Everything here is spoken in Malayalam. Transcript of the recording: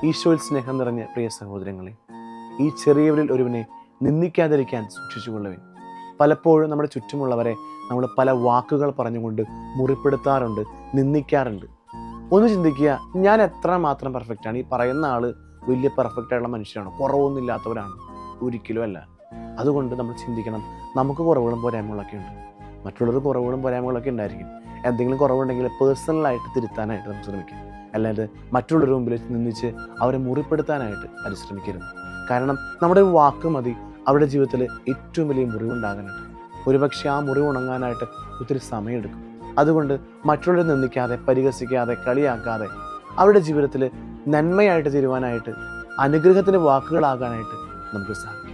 ഈശോയിൽ സ്നേഹം നിറഞ്ഞ പ്രിയ സഹോദരങ്ങളെ, ഈ ചെറിയവരിൽ ഒരുവനെ നിന്ദിക്കാതിരിക്കാൻ സൂക്ഷിച്ചുകൊള്ളുവിൻ. പലപ്പോഴും നമ്മുടെ ചുറ്റുമുള്ളവരെ നമ്മൾ പല വാക്കുകൾ പറഞ്ഞുകൊണ്ട് മുറിപ്പെടുത്താറുണ്ട്, നിന്ദിക്കാറുണ്ട്. ഒന്ന് ചിന്തിക്കുക, ഞാൻ എത്ര മാത്രം പെർഫെക്റ്റാണ്? ഈ പറയുന്ന ആൾ വലിയ പെർഫെക്റ്റ് ആയിട്ടുള്ള മനുഷ്യരാണ്, കുറവൊന്നും ഇല്ലാത്തവരാണ്? ഒരിക്കലും അല്ല. അതുകൊണ്ട് നമ്മൾ ചിന്തിക്കണം, നമുക്ക് കുറവുകളും പോരായ്മകളൊക്കെ ഉണ്ട്, മറ്റുള്ളവർക്ക് കുറവുകളും പോരായ്മകളൊക്കെ ഉണ്ടായിരിക്കും. എന്തെങ്കിലും കുറവുണ്ടെങ്കിൽ പേഴ്സണലായിട്ട് തിരുത്താനായിട്ട് നമുക്ക് ശ്രമിക്കാം. അല്ലാതെ മറ്റുള്ളവരുടെ മുമ്പിൽ നിന്നിച്ച് അവരെ മുറിപ്പെടുത്താനായിട്ട് പരിശ്രമിക്കരുത്. കാരണം നമ്മുടെ ഒരു വാക്ക് മതി അവരുടെ ജീവിതത്തിൽ ഏറ്റവും വലിയ മുറിവുണ്ടാകാനായിട്ട്. ഒരുപക്ഷെ ആ മുറിവ് ഉണങ്ങാനായിട്ട് ഒത്തിരി സമയമെടുക്കും. അതുകൊണ്ട് മറ്റുള്ളവരെ നിന്ദിക്കാതെ, പരിഹസിക്കാതെ, കളിയാക്കാതെ അവരുടെ ജീവിതത്തിൽ നന്മയായിട്ട് തീരുവാനായിട്ട്, അനുഗ്രഹത്തിൻ്റെ വാക്കുകളാകാനായിട്ട് നമുക്ക് സാധിക്കും.